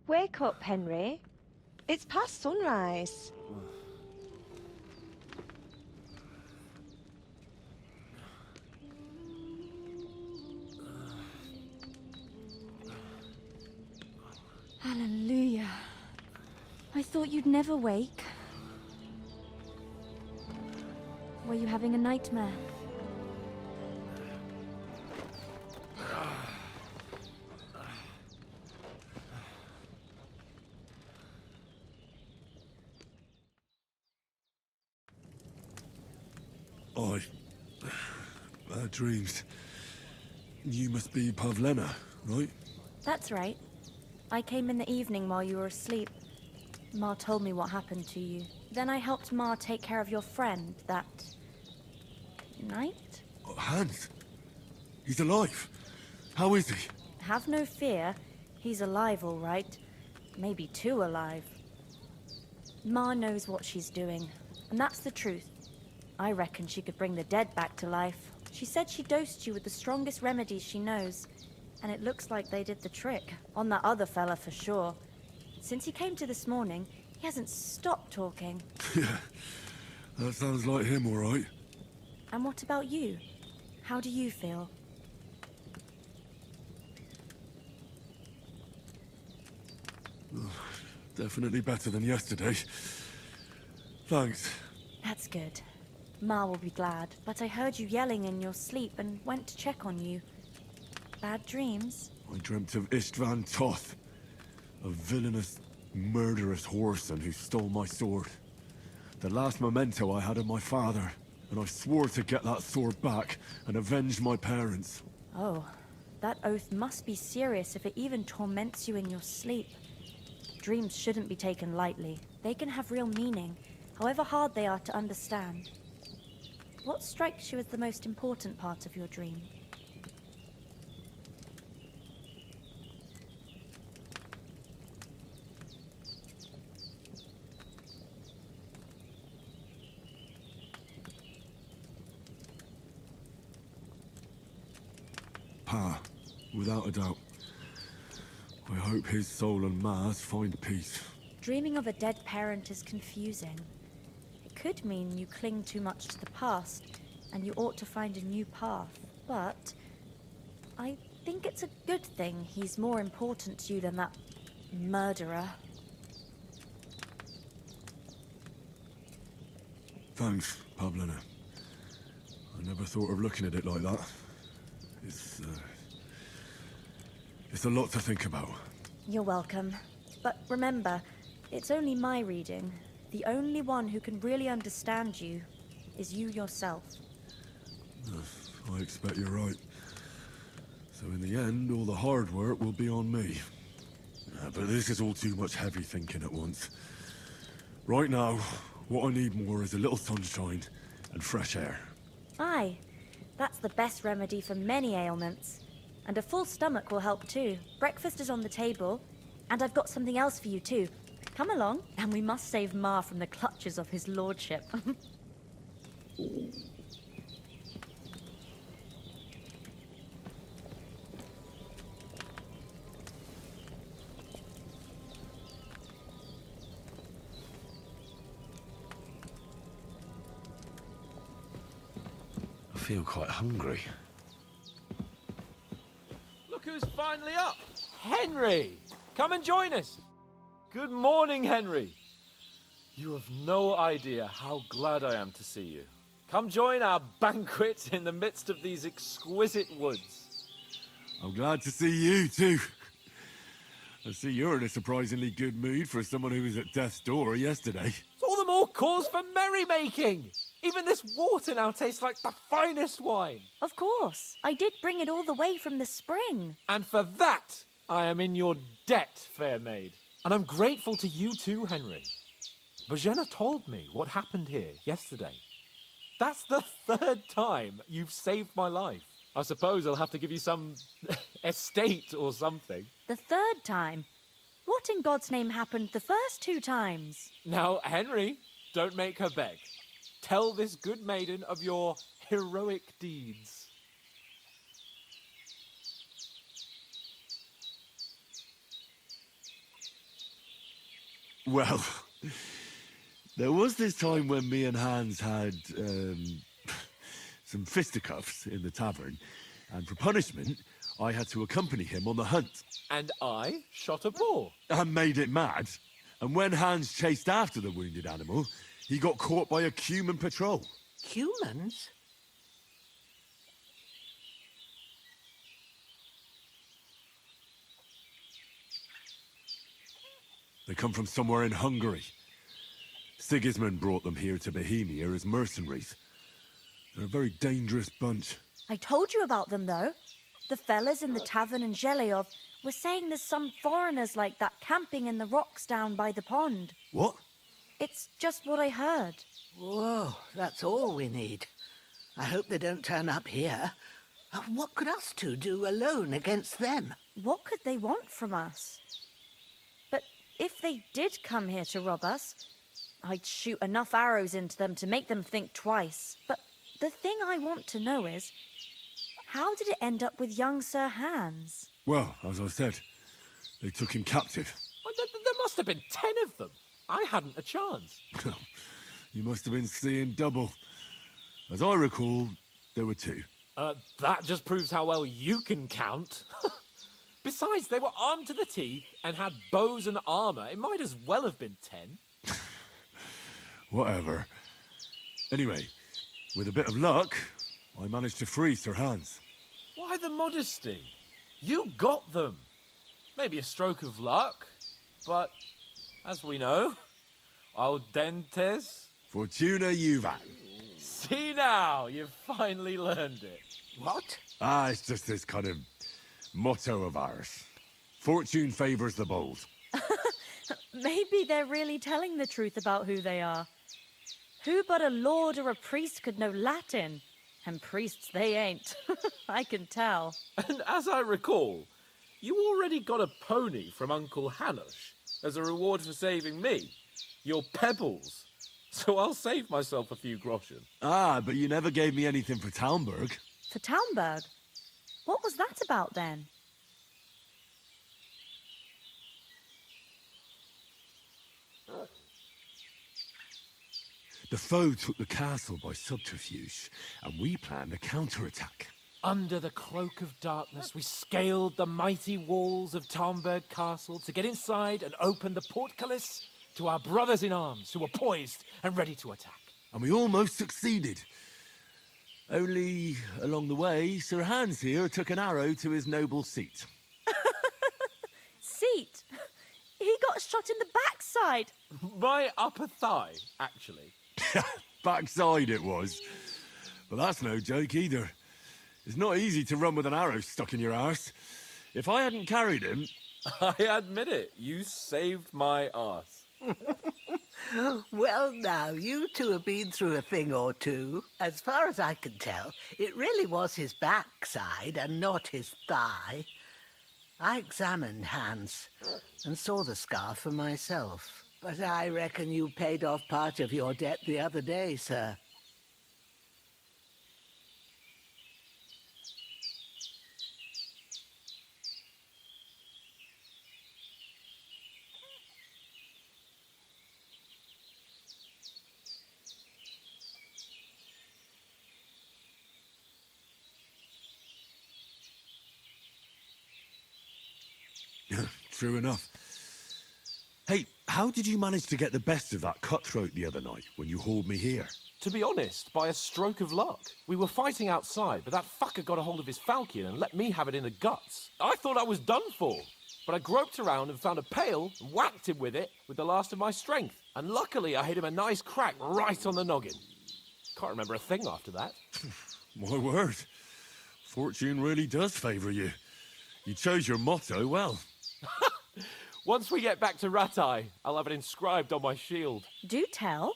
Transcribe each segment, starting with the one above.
Wake up, Henry. It's past sunrise. Hallelujah. I thought you'd never wake. Were you having a nightmare? Bad dreams. You must be Pavlena, right? That's right. I came in the evening while you were asleep. Ma told me what happened to you. Then I helped Ma take care of your friend that night? Oh, Hans? He's alive. How is he? Have no fear. He's alive, all right. Maybe too alive. Ma knows what she's doing, and that's the truth. I reckon she could bring the dead back to life. She said she dosed you with the strongest remedies she knows, and it looks like they did the trick. On that other fella for sure. Since he came to this morning, he hasn't stopped talking. Yeah, that sounds like him, all right. And what about you? How do you feel? Definitely better than yesterday. Thanks. That's good. Ma will be glad, but I heard you yelling in your sleep and went to check on you. Bad dreams? I dreamt of Istvan Toth, a villainous, murderous whoreson who stole my sword. The last memento I had of my father, and I swore to get that sword back and avenge my parents. Oh, that oath must be serious if it even torments you in your sleep. Dreams shouldn't be taken lightly. They can have real meaning, however hard they are to understand. What strikes you as the most important part of your dream? Pa, without a doubt. I hope his soul and Ma's find peace. Dreaming of a dead parent is confusing. It could mean you cling too much to the past, and you ought to find a new path. But I think it's a good thing he's more important to you than that murderer. Thanks, Pavlena. I never thought of looking at it like that. It's a lot to think about. You're welcome. But remember, it's only my reading. The only one who can really understand you is you yourself. I expect you're right. So in the end, all the hard work will be on me. But this is all too much heavy thinking at once. Right now, what I need more is a little sunshine and fresh air. Aye, that's the best remedy for many ailments. And a full stomach will help too. Breakfast is on the table, and I've got something else for you too. Come along, and we must save Ma from the clutches of his lordship. I feel quite hungry. Look who's finally up! Henry! Come and join us! Good morning, Henry! You have no idea how glad I am to see you. Come join our banquet in the midst of these exquisite woods. I'm glad to see you too. I see you're in a surprisingly good mood for someone who was at death's door yesterday. It's all the more cause for merrymaking! Even this water now tastes like the finest wine. Of course, I did bring it all the way from the spring. And for that, I am in your debt, fair maid. And I'm grateful to you too, Henry. Bojena told me what happened here yesterday. That's the third time you've saved my life. I suppose I'll have to give you some estate or something. The third time? What in God's name happened the first 2 times? Now, Henry, don't make her beg. Tell this good maiden of your heroic deeds. Well, there was this time when me and Hans had, some fisticuffs in the tavern, and for punishment, I had to accompany him on the hunt. And I shot a boar. And made it mad. And when Hans chased after the wounded animal, he got caught by a human patrol. Humans? They come from somewhere in Hungary. Sigismund brought them here to Bohemia as mercenaries. They're a very dangerous bunch. I told you about them, though. The fellas in the tavern in Zheleov were saying there's some foreigners like that camping in the rocks down by the pond. What? It's just what I heard. Whoa, that's all we need. I hope they don't turn up here. What could us two do alone against them? What could they want from us? But if they did come here to rob us, I'd shoot enough arrows into them to make them think twice. But the thing I want to know is, how did it end up with young Sir Hans? Well, as I said, they took him captive. Well, there must have been 10 of them. I hadn't a chance. You must have been seeing double. As I recall, there were 2. That just proves how well you can count. Besides, they were armed to the teeth and had bows and armor. It might as well have been 10. Whatever. Anyway, with a bit of luck, I managed to free Sir Hans. Why the modesty? You got them. Maybe a stroke of luck, but as we know, al dentes. Fortuna juvat. See now, you've finally learned it. What? It's just this kind of motto of ours. Fortune favors the bold. Maybe they're really telling the truth about who they are. Who but a lord or a priest could know Latin? And priests they ain't. I can tell. And as I recall, you already got a pony from Uncle Hanush as a reward for saving me. Your pebbles. So I'll save myself a few groschen. But you never gave me anything for Talmberg. For Talmberg? What was that about then? The foe took the castle by subterfuge, and we planned a counterattack. Under the cloak of darkness, we scaled the mighty walls of Talmberg Castle to get inside and open the portcullis to our brothers in arms who were poised and ready to attack. And we almost succeeded. Only, along the way, Sir Hans here took an arrow to his noble seat. Seat? He got shot in the backside. My upper thigh, actually. Backside it was. But that's no joke either. It's not easy to run with an arrow stuck in your arse. If I hadn't carried him... I admit it, you saved my arse. Well, now, you two have been through a thing or two. As far as I can tell, it really was his backside and not his thigh. I examined Hans and saw the scar for myself. But I reckon you paid off part of your debt the other day, sir. True enough. Hey, how did you manage to get the best of that cutthroat the other night when you hauled me here? To be honest, by a stroke of luck. We were fighting outside, but that fucker got a hold of his falchion and let me have it in the guts. I thought I was done for, but I groped around and found a pail and whacked him with it with the last of my strength. And luckily, I hit him a nice crack right on the noggin. Can't remember a thing after that. My word. Fortune really does favour you. You chose your motto well. Once we get back to Ratai, I'll have it inscribed on my shield. Do tell.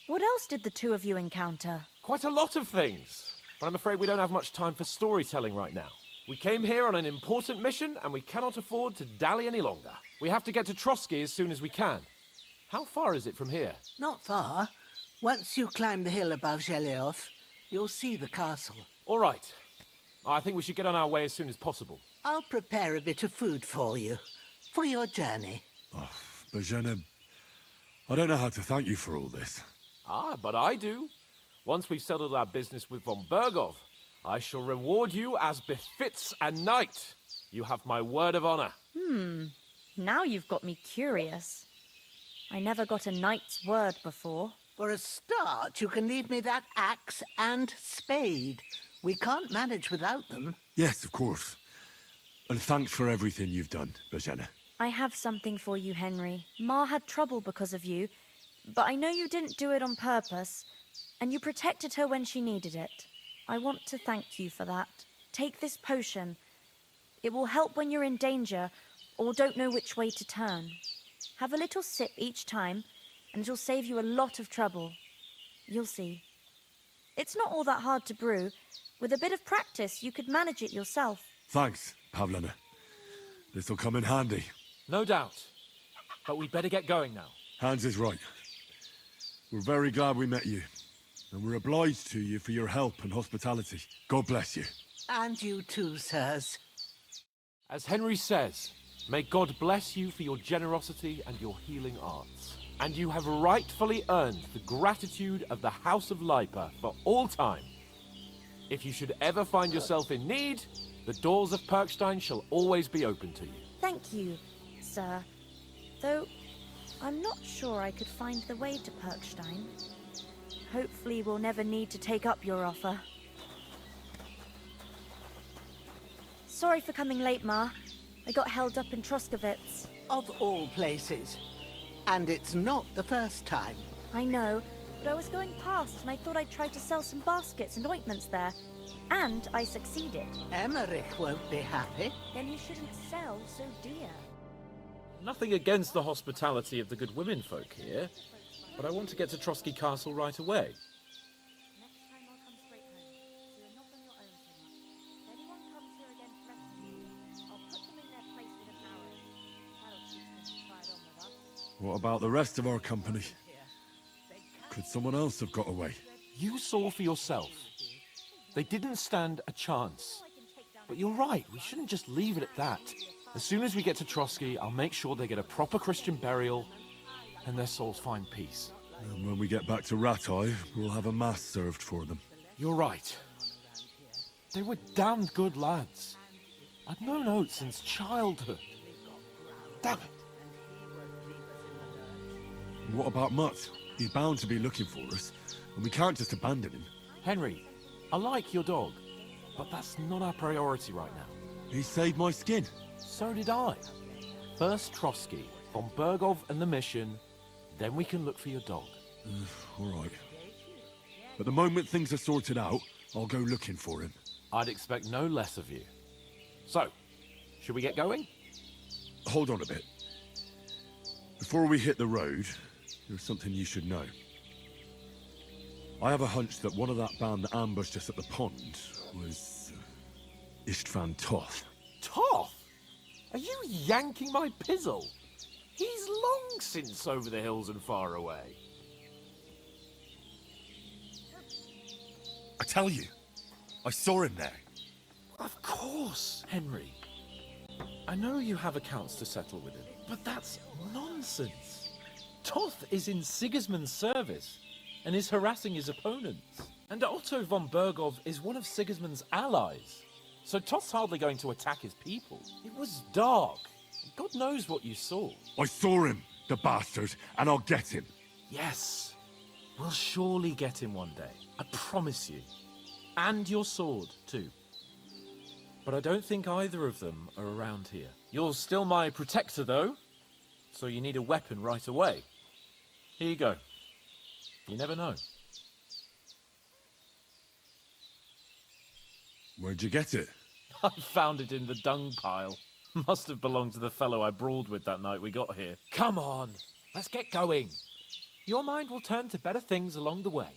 What else did the two of you encounter? Quite a lot of things, but I'm afraid we don't have much time for storytelling right now. We came here on an important mission, and we cannot afford to dally any longer. We have to get to Trotsky as soon as we can. How far is it from here? Not far. Once you climb the hill above Zheleov, you'll see the castle. All right. I think we should get on our way as soon as possible. I'll prepare a bit of food for you, for your journey. Oh, Bozhena, I don't know how to thank you for all this. Ah, but I do. Once we've settled our business with von Bergov, I shall reward you as befits a knight. You have my word of honor. Now you've got me curious. I never got a knight's word before. For a start, you can leave me that axe and spade. We can't manage without them. Yes, of course. And thanks for everything you've done, Bojana. I have something for you, Henry. Ma had trouble because of you, but I know you didn't do it on purpose, and you protected her when she needed it. I want to thank you for that. Take this potion. It will help when you're in danger or don't know which way to turn. Have a little sip each time, and it'll save you a lot of trouble. You'll see. It's not all that hard to brew. With a bit of practice, you could manage it yourself. Thanks, Pavlana. This'll come in handy. No doubt. But we'd better get going now. Hans is right. We're very glad we met you. And we're obliged to you for your help and hospitality. God bless you. And you too, sirs. As Henry says, may God bless you for your generosity and your healing arts. And you have rightfully earned the gratitude of the House of Lipa for all time. If you should ever find yourself in need, the doors of Perkstein shall always be open to you. Thank you, sir. Though, I'm not sure I could find the way to Perkstein. Hopefully we'll never need to take up your offer. Sorry for coming late, Ma. I got held up in Troskowitz. Of all places. And it's not the first time. I know, but I was going past and I thought I'd try to sell some baskets and ointments there. And I succeeded. Emmerich won't be happy. Then you shouldn't sell so dear. Nothing against the hospitality of the good women folk here, but I want to get to Trotsky Castle right away. Next time I'll come straight home, so you're not on your own so much. If anyone comes here again threatening you, I'll put them in their place with an arrow. That'll teach them to try it on with us. What about the rest of our company? Could someone else have got away? You saw for yourself. They didn't stand a chance. But you're right, we shouldn't just leave it at that. As soon as we get to Trotsky, I'll make sure they get a proper Christian burial and their souls find peace. And when we get back to Ratai, we'll have a mass served for them. You're right. They were damned good lads. I've known Oates since childhood. Damn it. And what about Mutt? He's bound to be looking for us, and we can't just abandon him. Henry, I like your dog, but that's not our priority right now. He saved my skin. So did I. First Trotsky, von Bergov and the mission, then we can look for your dog. All right. But the moment things are sorted out, I'll go looking for him. I'd expect no less of you. So, should we get going? Hold on a bit. Before we hit the road, there's something you should know. I have a hunch that one of that band that ambushed us at the pond was Istvan Toth. Toth? Are you yanking my pizzle? He's long since over the hills and far away. I tell you, I saw him there. Of course, Henry. I know you have accounts to settle with him, but that's nonsense. Toth is in Sigismund's service and is harassing his opponents. And Otto von Bergov is one of Sigismund's allies. So Toth's hardly going to attack his people. It was dark. God knows what you saw. I saw him, the bastard, and I'll get him. Yes. We'll surely get him one day. I promise you. And your sword, too. But I don't think either of them are around here. You're still my protector, though. So you need a weapon right away. Here you go. You never know. Where'd you get it? I found it in the dung pile. Must have belonged to the fellow I brawled with that night we got here. Come on, let's get going. Your mind will turn to better things along the way.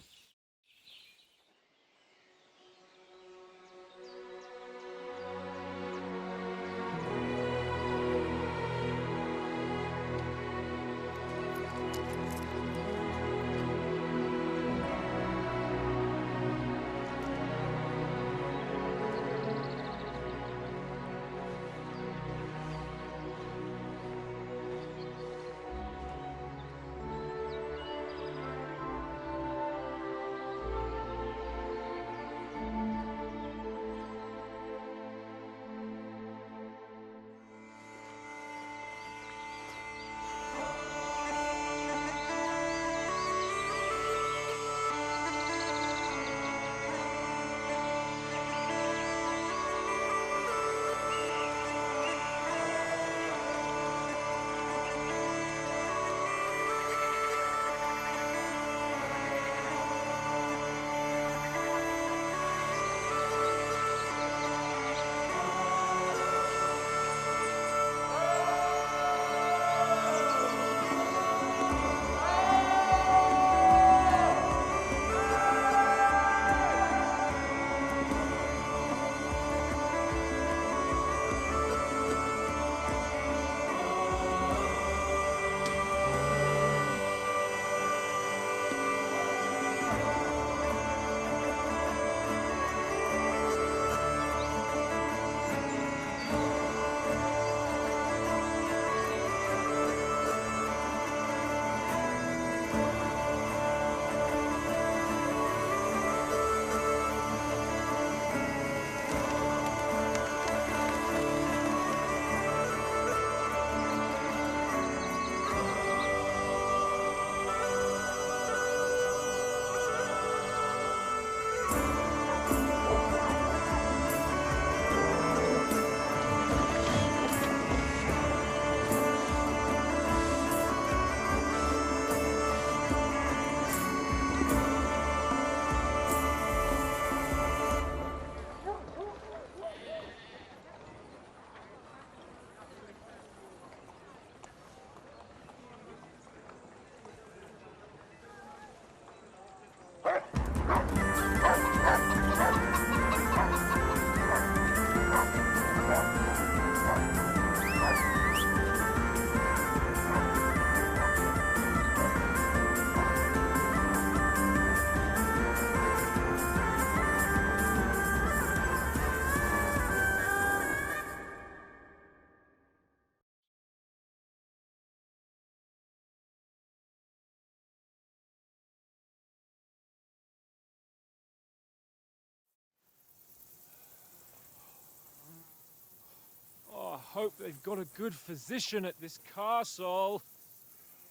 hope they've got a good physician at this castle.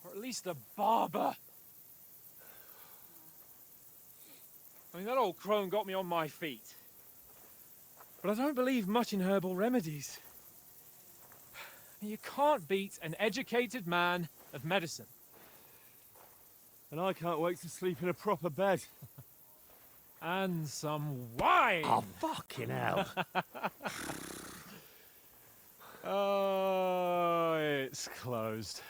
Or at least a barber. I mean, that old crone got me on my feet. But I don't believe much in herbal remedies. You can't beat an educated man of medicine. And I can't wait to sleep in a proper bed. And some wine! Oh, fucking hell. Oh, it's closed.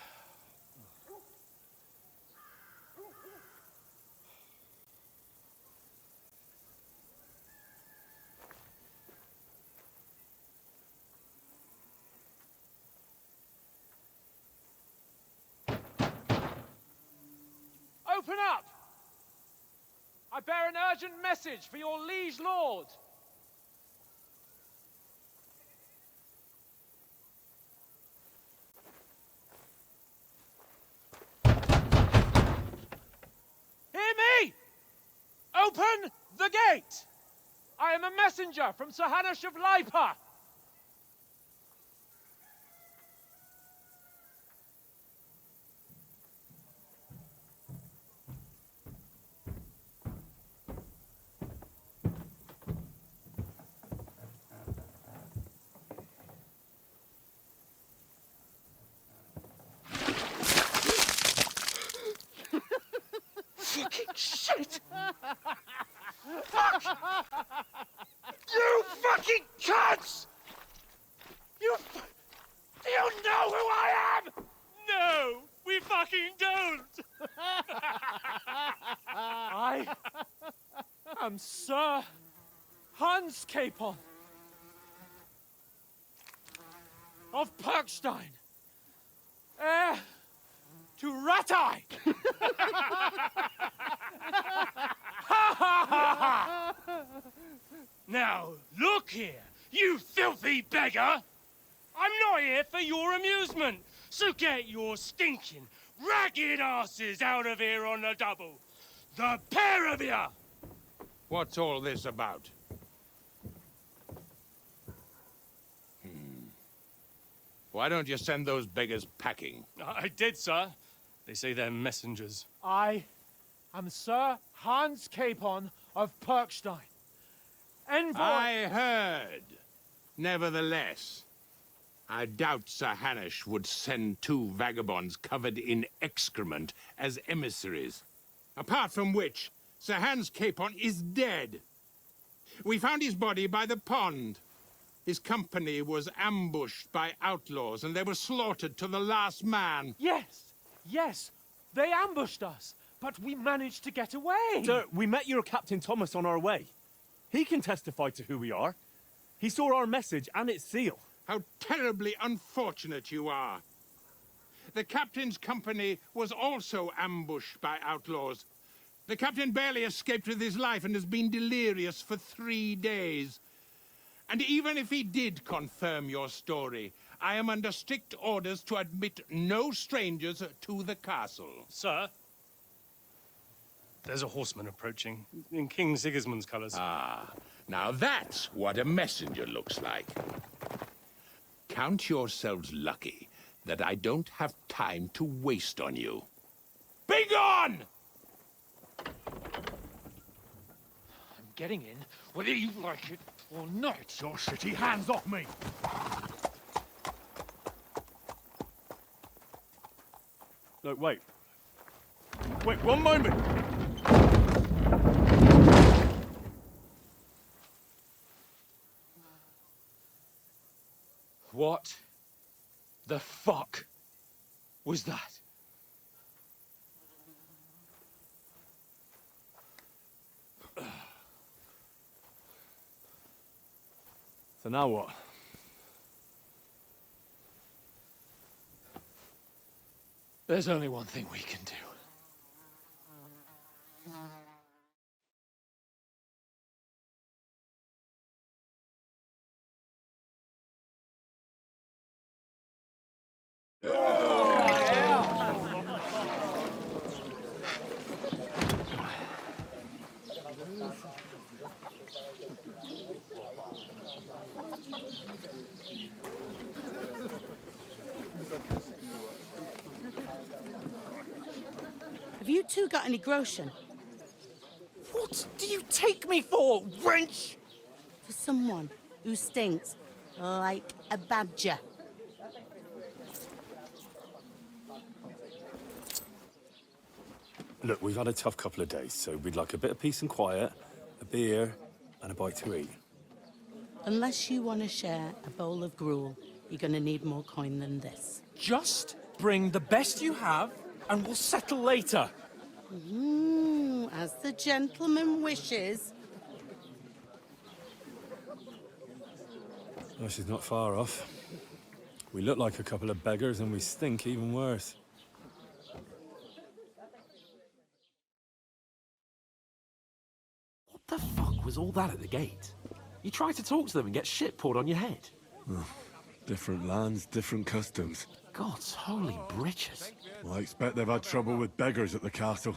Open up! I bear an urgent message for your liege lord. Hear me! Open the gate! I am a messenger from Sir Hanush of Lipa. Fucking shit! Fuck! You fucking cunts! Do you know who I am? No, we fucking don't! I am Sir Hans Capon of Perkstein, heir to Ratai! Now, look here, you filthy beggar! I'm not here for your amusement, so get your stinking, ragged asses out of here on the double. The pair of you! What's all this about? Why don't you send those beggars packing? I did, sir. They say they're messengers. I am Sir Hans Capon of Perkstein. Envoy... I heard. Nevertheless, I doubt Sir Hanush would send two vagabonds covered in excrement as emissaries. Apart from which, Sir Hans Capon is dead. We found his body by the pond. His company was ambushed by outlaws, and they were slaughtered to the last man. Yes, they ambushed us, but we managed to get away. Sir, we met your Captain Thomas on our way. He can testify to who we are. He saw our message and its seal. How terribly unfortunate you are. The captain's company was also ambushed by outlaws. The captain barely escaped with his life and has been delirious for 3 days. And even if he did confirm your story, I am under strict orders to admit no strangers to the castle. Sir, there's a horseman approaching in King Sigismund's colours. Ah, now that's what a messenger looks like. Count yourselves lucky that I don't have time to waste on you. Be gone! I'm getting in, whether you like it or not. Your shitty hands off me! Look, wait. Wait, one moment! What the fuck was that? So now what? There's only one thing we can do. Have you two got any groschen? What do you take me for, wench? For someone who stinks like a badger. Look, we've had a tough couple of days, so we'd like a bit of peace and quiet, a beer, and a bite to eat. Unless you want to share a bowl of gruel, you're going to need more coin than this. Just bring the best you have, and we'll settle later. As the gentleman wishes. Well, she's not far off. We look like a couple of beggars, and we stink even worse. What the fuck was all that at the gate? You tried to talk to them and get shit poured on your head. Oh, different lands, different customs. God's holy britches. Well, I expect they've had trouble with beggars at the castle,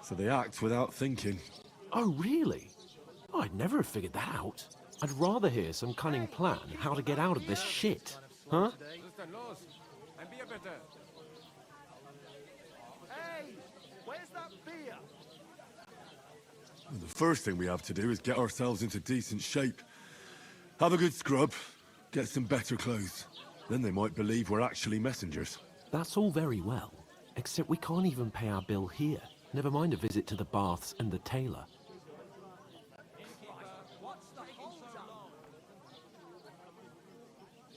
so they act without thinking. Oh, really? Oh, I'd never have figured that out. I'd rather hear some cunning plan how to get out of this shit. Huh? Hey, where's that beer? Well, the first thing we have to do is get ourselves into decent shape. Have a good scrub, get some better clothes. Then they might believe we're actually messengers. That's all very well, except we can't even pay our bill here. Never mind a visit to the baths and the tailor.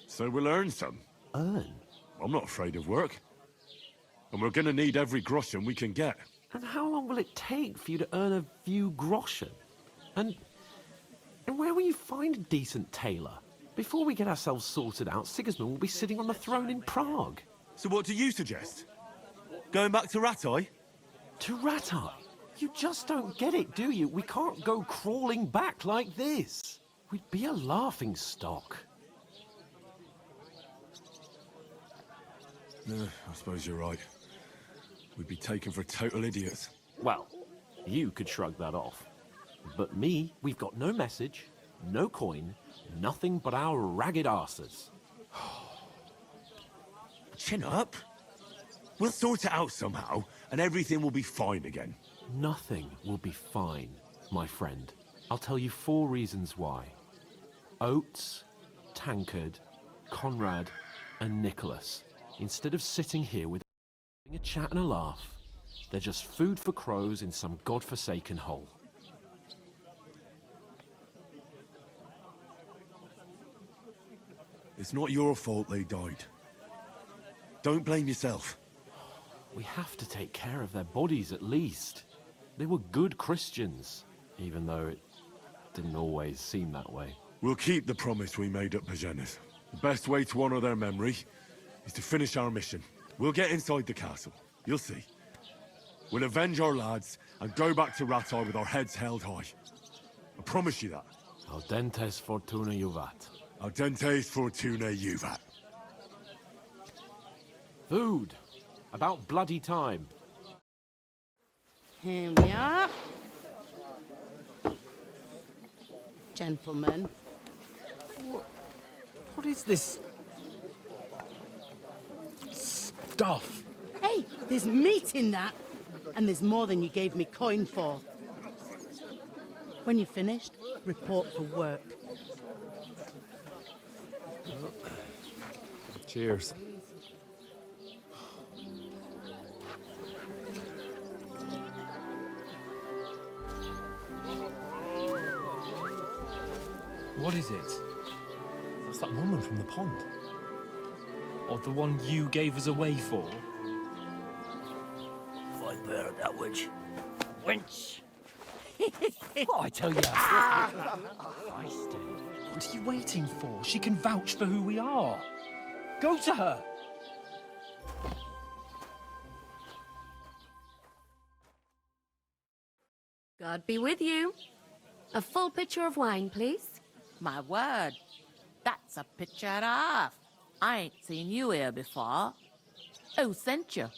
So we'll earn some. Earn? I'm not afraid of work. And we're gonna need every groschen we can get. And how long will it take for you to earn a few groschen? And where will you find a decent tailor? Before we get ourselves sorted out, Sigismund will be sitting on the throne in Prague. So what do you suggest? Going back to Ratai? To Ratai? You just don't get it, do you? We can't go crawling back like this. We'd be a laughing stock. I suppose you're right. We'd be taken for total idiots. Well, you could shrug that off. But me, we've got no message, no coin, nothing but our ragged arses. Chin up. We'll sort it out somehow, and everything will be fine again. Nothing will be fine, my friend. I'll tell you 4 reasons why. Oates, Tankard, Conrad, and Nicholas. Instead of sitting here with a chat and a laugh, they're just food for crows in some godforsaken hole. It's not your fault they died. Don't blame yourself. We have to take care of their bodies at least. They were good Christians, even though it didn't always seem that way. We'll keep the promise we made at Bajena's. The best way to honor their memory is to finish our mission. We'll get inside the castle. You'll see. We'll avenge our lads and go back to Ratai with our heads held high. I promise you that. Audentes fortuna juvat. Audentes fortuna juvat. Food. About bloody time. Here we are. Gentlemen. What is this stuff? Hey, there's meat in that. And there's more than you gave me coin for. When you're finished, report for work. Cheers. What is it? That's that woman from the pond. Or the one you gave us away for? Fight better that witch. Wench! What I tell you? What are you waiting for? She can vouch for who we are. Go to her. God be with you. A full pitcher of wine, please. My word, that's a picture and a half. I ain't seen you here before. Who sent you?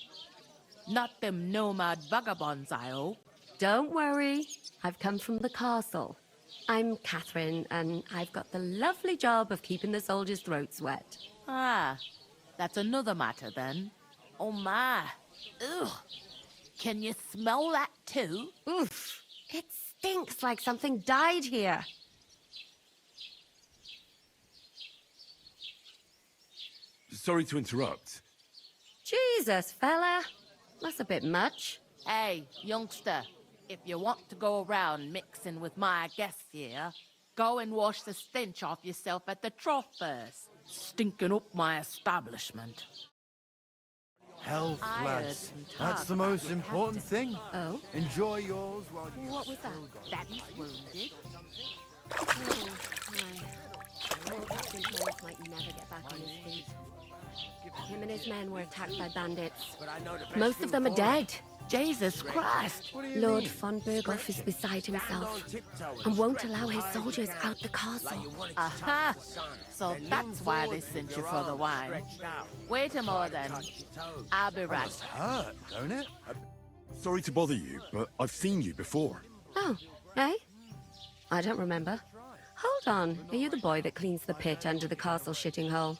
Not them nomad vagabonds, I hope. Don't worry. I've come from the castle. I'm Catherine, and I've got the lovely job of keeping the soldiers' throats wet. Ah, that's another matter then. Oh my. Ugh. Can you smell that too? Oof. It stinks like something died here. Sorry to interrupt. Jesus, fella. That's a bit much. Hey, youngster, if you want to go around mixing with my guests here, go and wash the stench off yourself at the trough first. Stinking up my establishment. Health, I heard lads. some talk That's the about most you important captain. thing. Oh? Enjoy yours while you What was that? That he's wounded. Old Captain Thomas might never get back on his feet. Him and his men were attacked by bandits. Most of them are dead. Jesus Christ! Lord von Berghoff is beside himself and won't allow his soldiers out the castle. Aha! So that's why they sent you for the wine. Wait a moment then. I'll be right. hurt, don't it? Sorry to bother you, but I've seen you before. Oh, eh? I don't remember. Hold on. Are you the boy that cleans the pit under the castle shitting hole?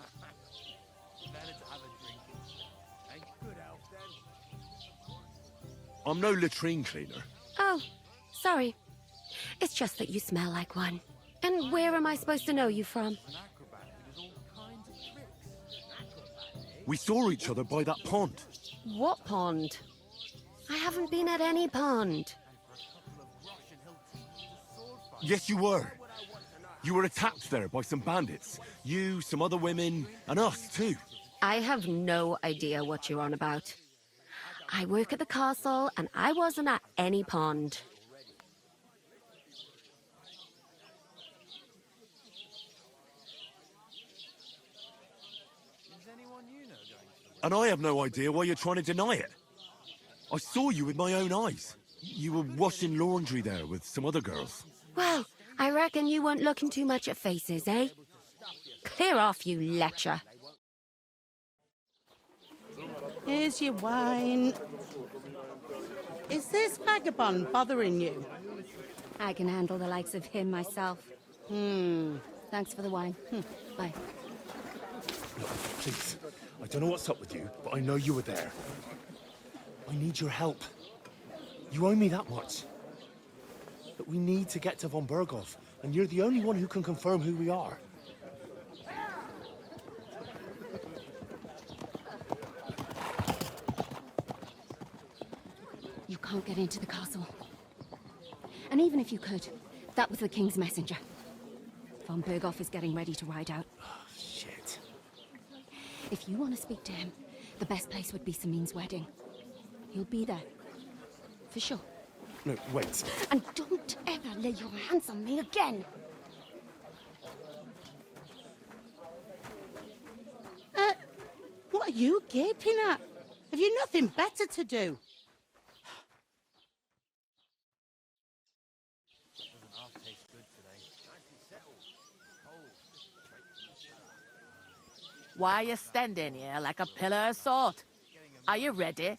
I'm no latrine cleaner. Oh, sorry. It's just that you smell like one. And where am I supposed to know you from? We saw each other by that pond. What pond? I haven't been at any pond. Yes, you were. You were attacked there by some bandits. You, some other women, and us too. I have no idea what you're on about. I work at the castle, and I wasn't at any pond. And I have no idea why you're trying to deny it. I saw you with my own eyes. You were washing laundry there with some other girls. Well, I reckon you weren't looking too much at faces, eh? Clear off, you lecher. Here's your wine. Is this vagabond bothering you? I can handle the likes of him myself. Thanks for the wine. Bye. Please, I don't know what's up with you, but I know you were there. I need your help. You owe me that much. But we need to get to von Berghoff, and you're the only one who can confirm who we are. You can't get into the castle. And even if you could, that was the King's messenger. Von Berghoff is getting ready to ride out. Oh, shit. If you want to speak to him, the best place would be Samin's wedding. He'll be there. For sure. No, wait. And don't ever lay your hands on me again! What are you gaping at? Have you nothing better to do? Why are you standing here like a pillar of salt? Are you ready?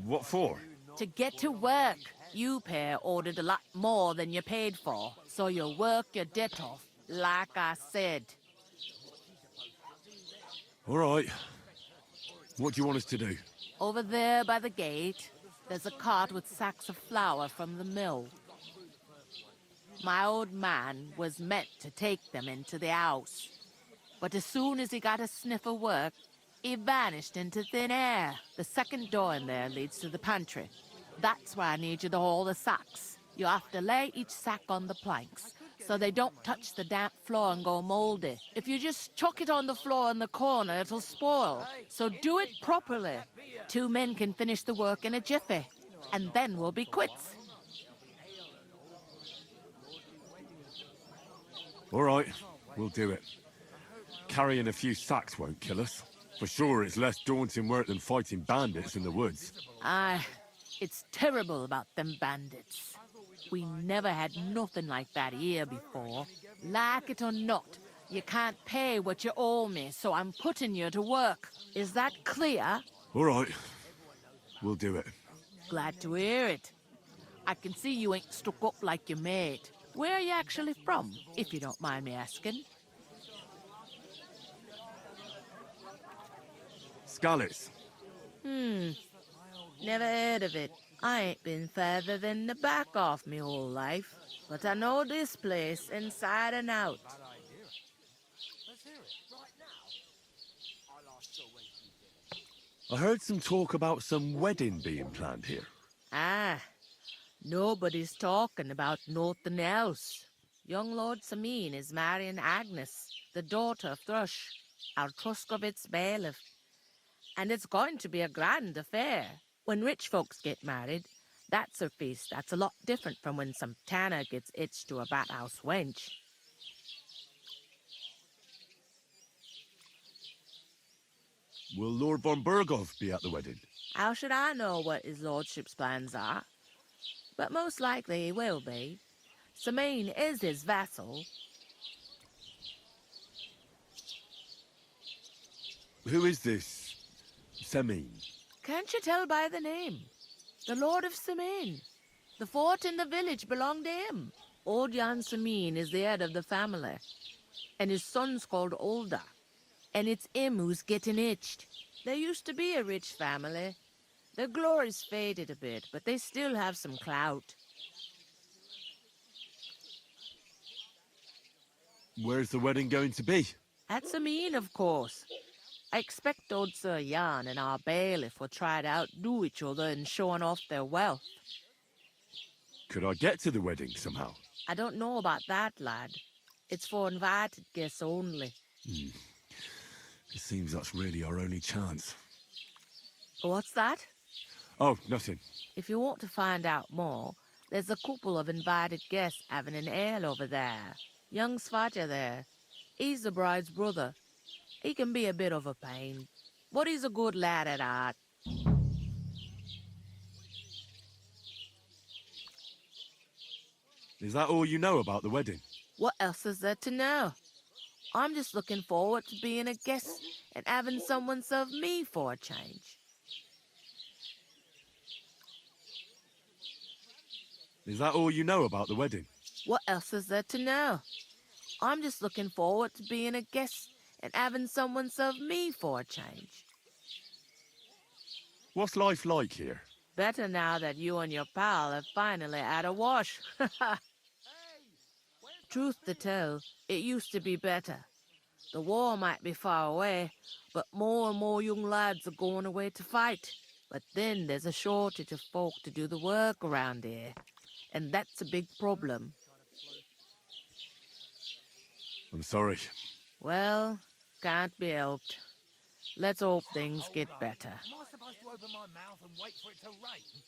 What for? To get to work. You pair ordered a lot more than you paid for, so you'll work your debt off, like I said. All right. What do you want us to do? Over there by the gate, there's a cart with sacks of flour from the mill. My old man was meant to take them into the house. But as soon as he got a sniff of work, he vanished into thin air. The second door in there leads to the pantry. That's where I need you to haul the sacks. You have to lay each sack on the planks, so they don't touch the damp floor and go moldy. If you just chuck it on the floor in the corner, it'll spoil. So do it properly. 2 men can finish the work in a jiffy, and then we'll be quits. All right, we'll do it. Carrying a few sacks won't kill us. For sure, it's less daunting work than fighting bandits in the woods. Aye, it's terrible about them bandits. We never had nothing like that here before. Like it or not, you can't pay what you owe me, so I'm putting you to work. Is that clear? All right, we'll do it. Glad to hear it. I can see you ain't stuck up like your mate. Where are you actually from, if you don't mind me asking? Skalitz. Never heard of it. I ain't been further than the back off me whole life. But I know this place inside and out. I heard some talk about some wedding being planned here. Ah, nobody's talking about nothing else. Young Lord Samin is marrying Agnes, the daughter of Thrush, our Truscovitz bailiff. And it's going to be a grand affair. When rich folks get married, that's a feast that's a lot different from when some tanner gets hitched to a bathouse wench. Will Lord von Berghoff be at the wedding? How should I know what his lordship's plans are? But most likely he will be. Samin is his vassal. Who is this Samin? Can't you tell by the name? The Lord of Samin. The fort in the village belonged to him. Old Jan Samin is the head of the family, and his son's called Olda. And it's him who's getting itched. There used to be a rich family. Their glory's faded a bit, but they still have some clout. Where's the wedding going to be? At Samin, of course. I expect old Sir Jan and our bailiff will try to outdo each other in showing off their wealth. Could I get to the wedding somehow? I don't know about that, lad. It's for invited guests only. It seems that's really our only chance. What's that? Oh, nothing. If you want to find out more, there's a couple of invited guests having an ale over there. Young Svaja there. He's the bride's brother. He can be a bit of a pain, but he's a good lad at heart. Is that all you know about the wedding? What else is there to know? I'm just looking forward to being a guest and having someone serve me for a change. Is that all you know about the wedding? What else is there to know? I'm just looking forward to being a guest and having someone serve me for a change. What's life like here? Better now that you and your pal have finally had a wash. Truth to tell, it used to be better. The war might be far away, but more and more young lads are going away to fight. But then there's a shortage of folk to do the work around here, and that's a big problem. I'm sorry. Well, can't be helped. Let's hope things get better. Am I supposed to open my mouth and wait for it to rain?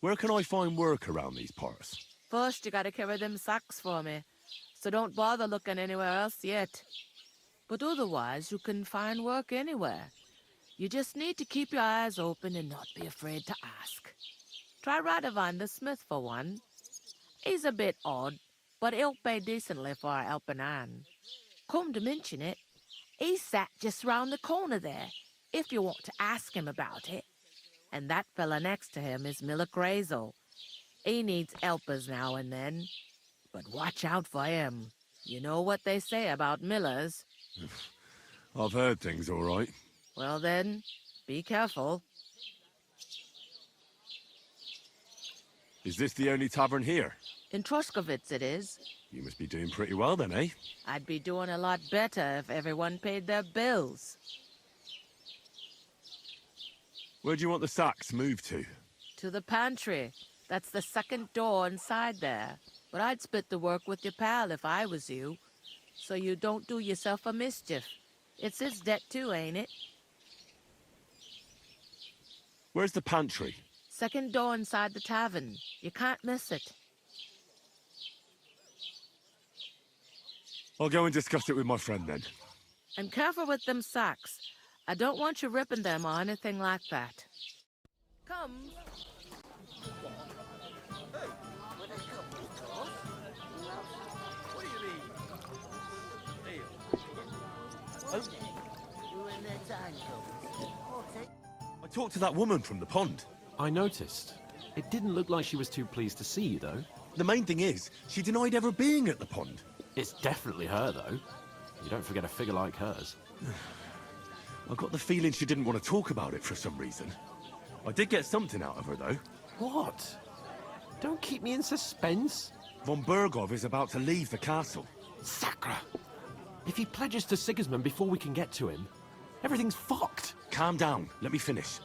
Where can I find work around these parts? First, you gotta carry them sacks for me, so don't bother looking anywhere else yet. But otherwise, you can find work anywhere. You just need to keep your eyes open and not be afraid to ask. Try Radovan the smith for one. He's a bit odd, but he'll pay decently for a helping hand. Come to mention it, he's sat just round the corner there, if you want to ask him about it. And that fella next to him is Miller Crazel. He needs helpers now and then. But watch out for him. You know what they say about Millers. I've heard things all right. Well then, be careful. Is this the only tavern here? In Truscovitz it is. You must be doing pretty well then, eh? I'd be doing a lot better if everyone paid their bills. Where do you want the sacks moved to? To the pantry. That's the second door inside there. But I'd split the work with your pal if I was you. So you don't do yourself a mischief. It's his debt too, ain't it? Where's the pantry? Second door inside the tavern. You can't miss it. I'll go and discuss it with my friend then. And careful with them sacks. I don't want you ripping them or anything like that. Come. I talked to that woman from the pond. I noticed. It didn't look like she was too pleased to see you, though. The main thing is, she denied ever being at the pond. It's definitely her, though. You don't forget a figure like hers. I got the feeling she didn't want to talk about it for some reason. I did get something out of her, though. What? Don't keep me in suspense. Von Bergov is about to leave the castle. Sacra! If he pledges to Sigismund before we can get to him, everything's fucked. Calm down. Let me finish.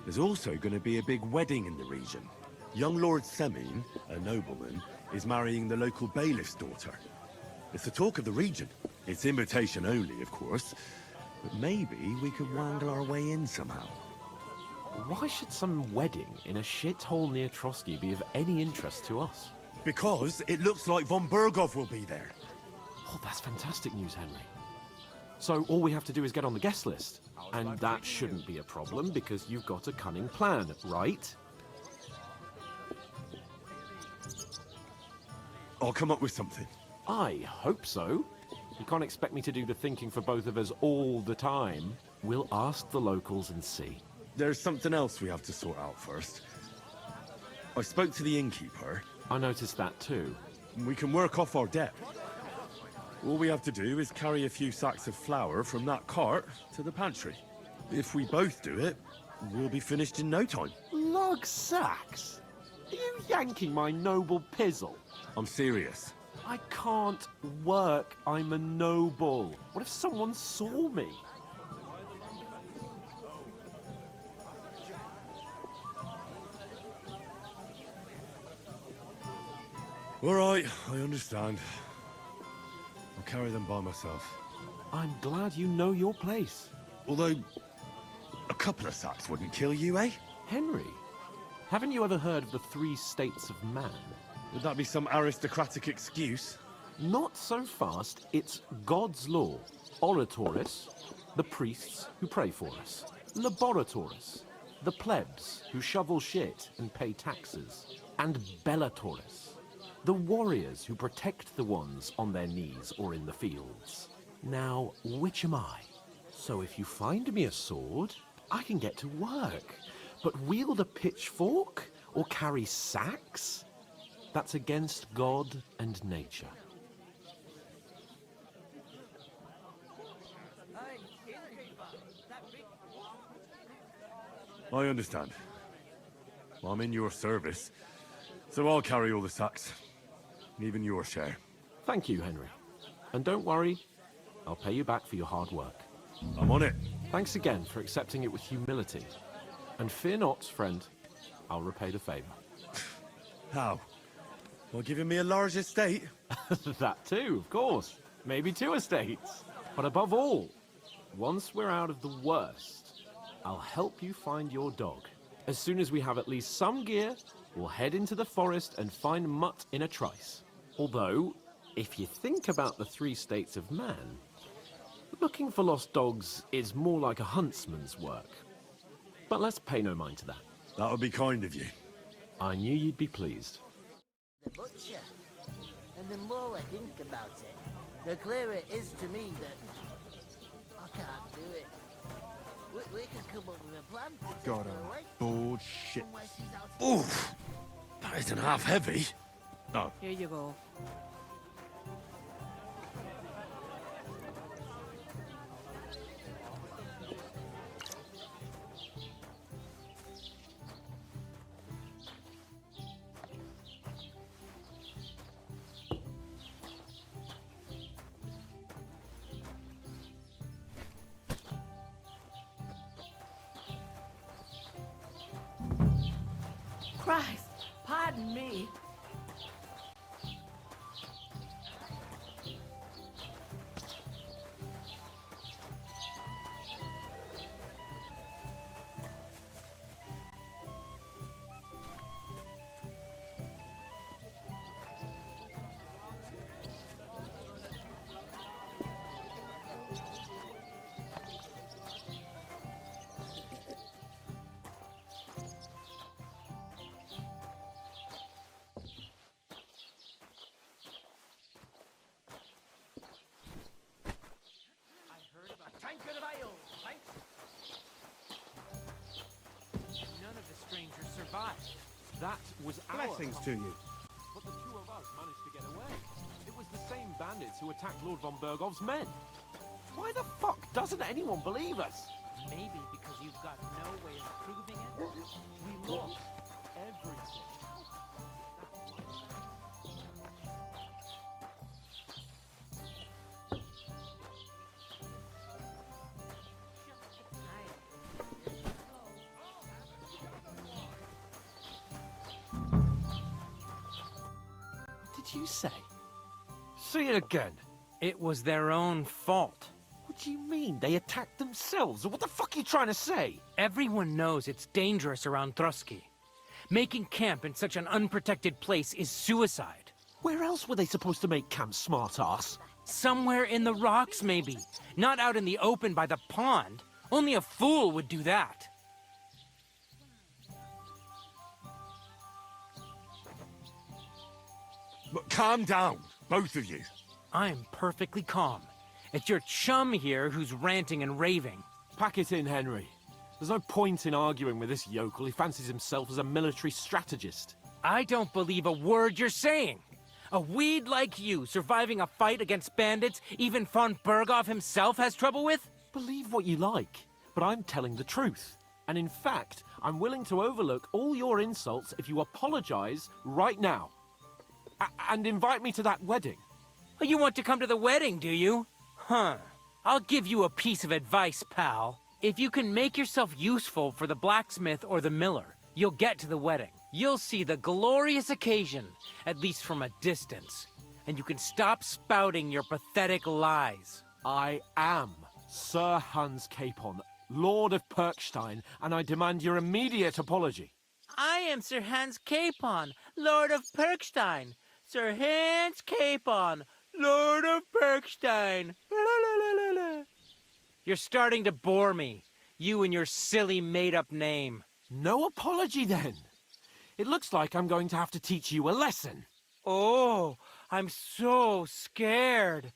There's also going to be a big wedding in the region. Young Lord Semin, a nobleman, is marrying the local bailiff's daughter. It's the talk of the region. It's invitation only, of course. But maybe we could wangle our way in somehow. Why should some wedding in a shithole near Trotsky be of any interest to us? Because it looks like von Bergov will be there. Oh, that's fantastic news, Henry. So all we have to do is get on the guest list. And that shouldn't be a problem because you've got a cunning plan, right? I'll come up with something. I hope so. You can't expect me to do the thinking for both of us all the time. We'll ask the locals and see. There's something else we have to sort out first. I spoke to the innkeeper. I noticed that too. We can work off our debt. All we have to do is carry a few sacks of flour from that cart to the pantry. If we both do it, we'll be finished in no time. Lug sacks? Are you yanking my noble pizzle? I'm serious. I can't work. I'm a noble. What if someone saw me? All right, I understand. I'll carry them by myself. I'm glad you know your place. Although, a couple of sacks wouldn't kill you, eh? Henry, haven't you ever heard of the 3 states of man? Would that be some aristocratic excuse? Not so fast. It's God's law. Oratoris, the priests who pray for us. Laboratoris, the plebs who shovel shit and pay taxes. And Bellatoris, the warriors who protect the ones on their knees or in the fields. Now, which am I? So if you find me a sword, I can get to work. But wield a pitchfork or carry sacks? That's against God and nature. I understand. Well, I'm in your service, so I'll carry all the sacks. Even your share. Thank you, Henry. And don't worry, I'll pay you back for your hard work. I'm on it. Thanks again for accepting it with humility. And fear not, friend, I'll repay the favor. How? Well, giving me a large estate? That too, of course. Maybe 2 estates. But above all, once we're out of the worst, I'll help you find your dog. As soon as we have at least some gear, we'll head into the forest and find Mutt in a trice. Although, if you think about the 3 states of man, looking for lost dogs is more like a huntsman's work. But let's pay no mind to that. That would be kind of you. I knew you'd be pleased. The butcher. And the more I think about it, the clearer it is to me that I can't do it. We can come up with a plan to take God, her I'm away. bored shit. Somewhere she's out of Oof! That isn't half heavy. Oh. Here you go. Christ, pardon me. Tankard of ale, thanks. None of the strangers survived. That was Blessings our to you. But the 2 of us managed to get away. It was the same bandits who attacked Lord von Bergov's men. Why the fuck doesn't let anyone believe us? Maybe because you've got no way of proving it. We lost everything. What did you say? Say it again. It was their own fault. What do you mean? They attacked themselves? What the fuck are you trying to say? Everyone knows it's dangerous around Trotsky. Making camp in such an unprotected place is suicide. Where else were they supposed to make camp, smart-ass? Somewhere in the rocks, maybe. Not out in the open by the pond. Only a fool would do that. But calm down, both of you. I'm perfectly calm. It's your chum here who's ranting and raving. Pack it in, Henry. There's no point in arguing with this yokel. He fancies himself as a military strategist. I don't believe a word you're saying. A weed like you surviving a fight against bandits even von Berghoff himself has trouble with? Believe what you like, but I'm telling the truth. And in fact, I'm willing to overlook all your insults if you apologize right now. And invite me to that wedding. Oh, you want to come to the wedding, do you? Huh. I'll give you a piece of advice, pal. If you can make yourself useful for the blacksmith or the miller, you'll get to the wedding. You'll see the glorious occasion, at least from a distance. And you can stop spouting your pathetic lies. I am Sir Hans Capon, Lord of Perkstein, and I demand your immediate apology. I am Sir Hans Capon, Lord of Perkstein. Sir Hans Capon, Lord of Perkstein. You're starting to bore me. You and your silly made-up name. No apology, then. It looks like I'm going to have to teach you a lesson. Oh, I'm so scared.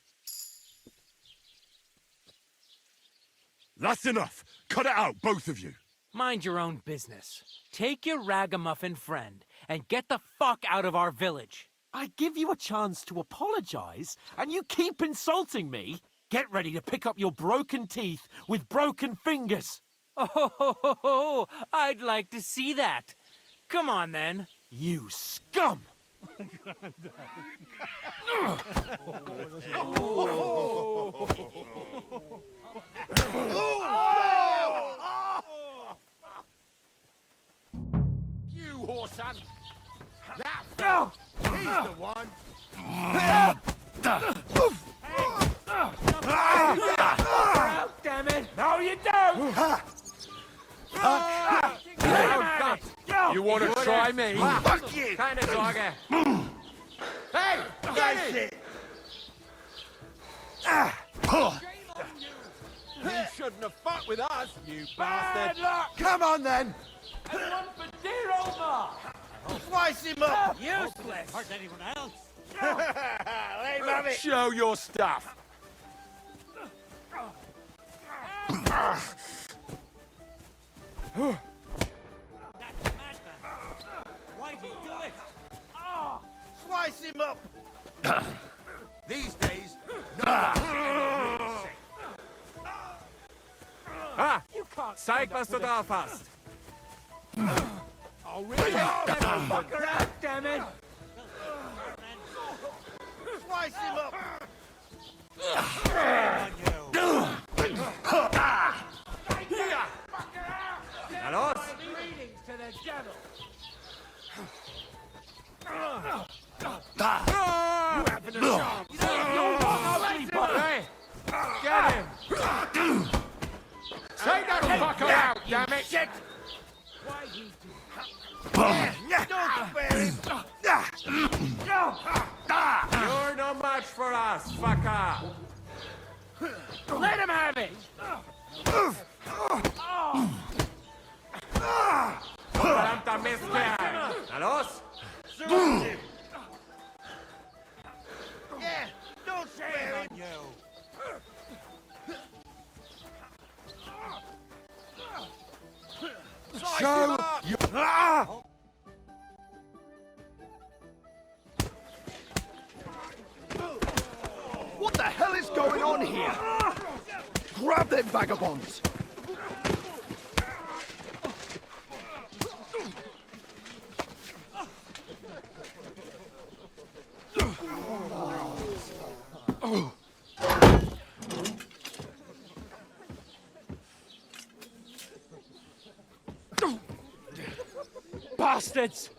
That's enough. Cut it out, both of you. Mind your own business. Take your ragamuffin friend and get the fuck out of our village. I give you a chance to apologize, and you keep insulting me. Get ready to pick up your broken teeth with broken fingers. Oh, I'd like to see that. Come on, then. You scum! You whoreson! That fell! He's the one! Damn it! No, you don't! You want to try me? Fuck you! Kind of Sorge. Hey! That's it! You shouldn't have fought with us, you bastard! Come on, then! And one for dear Omar! Slice him up! Useless! Hurt anyone else? Hey, Mammy! Show your stuff. That's madman. Why'd he do it? Slice him up! These days, no one's safe. Ah, zeig, was du drauf hast. Oh, really? Fuck her out, damn it! Slice him up! Na los! Greetings to the devil! You having a chance? Hey! Get him! Take that fucker out, damn it! Shit! Why he do Don't spare him! You're no match for us, fucker! Let him have it! Verdammter Mistkerl! Na los! Yeah, don't spare him! Show you. What the hell is going on here? Grab them vagabonds! Bastards!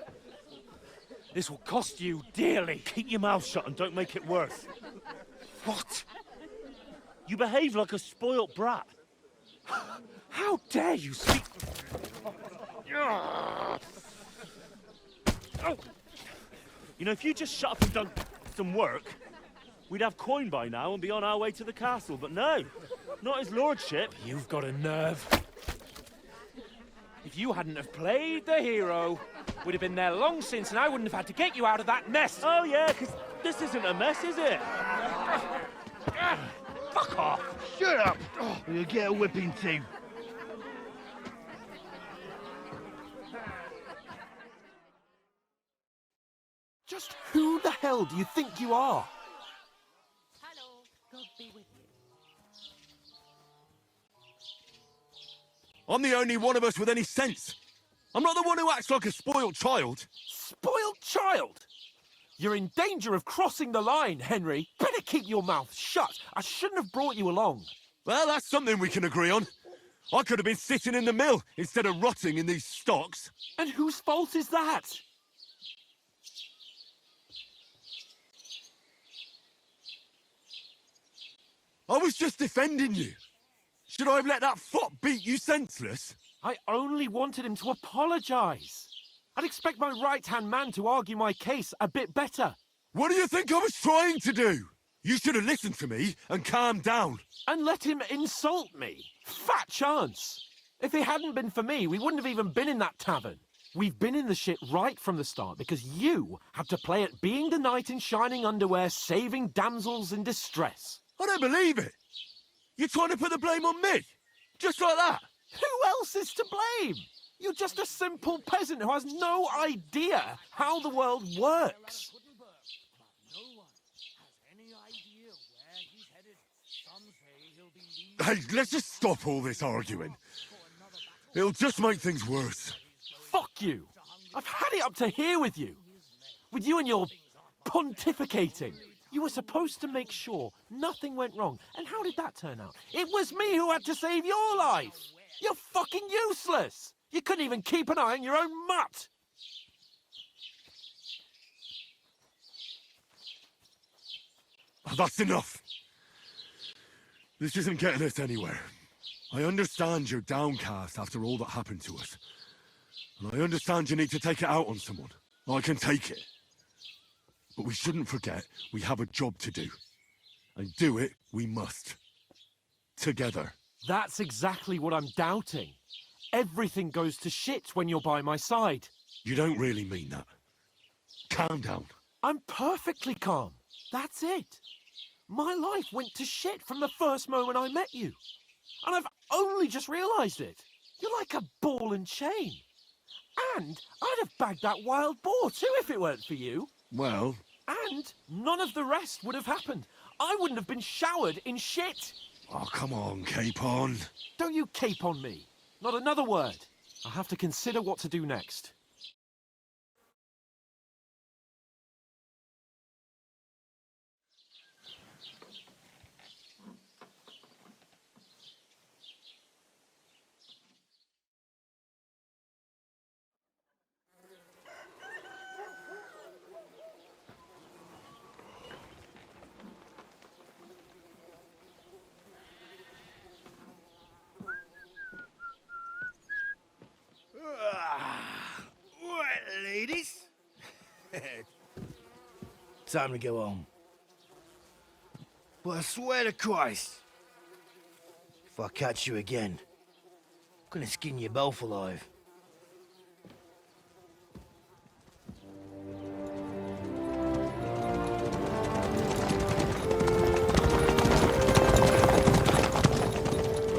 This will cost you dearly. Keep your mouth shut and don't make it worse. What? You behave like a spoilt brat. How dare you speak... You know, if you just shut up and done some work, we'd have coin by now and be on our way to the castle, but no, not his lordship. You've got a nerve. If you hadn't have played the hero, we'd have been there long since and I wouldn't have had to get you out of that mess. Oh yeah, because this isn't a mess, is it? Fuck off. Shut up! Or you'll get a whipping too. Just who the hell do you think you are? Hello, God be with you. I'm the only one of us with any sense. I'm not the one who acts like a spoiled child. Spoiled child? You're in danger of crossing the line, Henry. Better keep your mouth shut. I shouldn't have brought you along. Well, that's something we can agree on. I could have been sitting in the mill instead of rotting in these stocks. And whose fault is that? I was just defending you. Should I have let that fop beat you senseless? I only wanted him to apologise. I'd expect my right-hand man to argue my case a bit better. What do you think I was trying to do? You should have listened to me and calmed down. And let him insult me. Fat chance. If it hadn't been for me, we wouldn't have even been in that tavern. We've been in the shit right from the start because you had to play at being the knight in shining underwear, saving damsels in distress. I don't believe it. You're trying to put the blame on me? Just like that? Who else is to blame? You're just a simple peasant who has no idea how the world works. Hey, let's just stop all this arguing. It'll just make things worse. Fuck you. I've had it up to here with you. With you and your pontificating. You were supposed to make sure nothing went wrong. And how did that turn out? It was me who had to save your life. You're fucking useless. You couldn't even keep an eye on your own mutt. That's enough. This isn't getting us anywhere. I understand you're downcast after all that happened to us. And I understand you need to take it out on someone. I can take it. But we shouldn't forget we have a job to do. And do it we must. Together. That's exactly what I'm doubting. Everything goes to shit when you're by my side. You don't really mean that. Calm down. I'm perfectly calm. That's it. My life went to shit from the first moment I met you. And I've only just realised it. You're like a ball and chain. And I'd have bagged that wild boar too if it weren't for you. Well... And none of the rest would have happened. I wouldn't have been showered in shit. Oh, come on, Capon. Don't you cape on me. Not another word. I'll have to consider what to do next. Right, ladies. Time to go home. But I swear to Christ, if I catch you again, I'm gonna skin you both alive.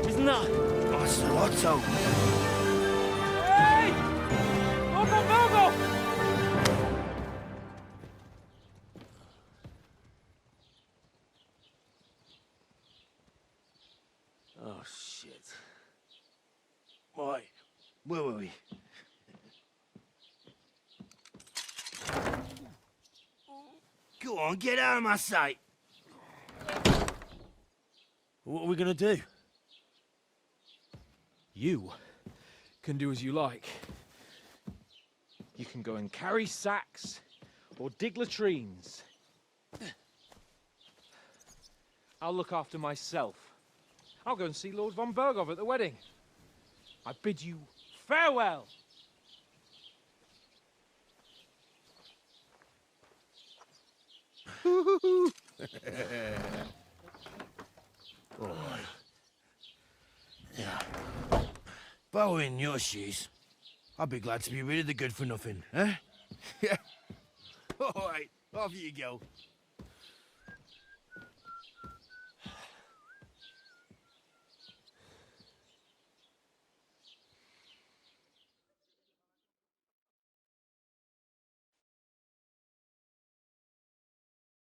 Isn't that Ocelotto? Hey! Mogo! shit. Right, where were we? Go on, get out of my sight. What are we gonna do? You can do as you like. You can go and carry sacks or dig latrines. I'll look after myself. I'll go and see Lord von Bergov at the wedding. I bid you farewell. All right. Yeah. If I were in your shoes, I'd be glad to be rid of the good for nothing, eh? Yeah. All right, off you go.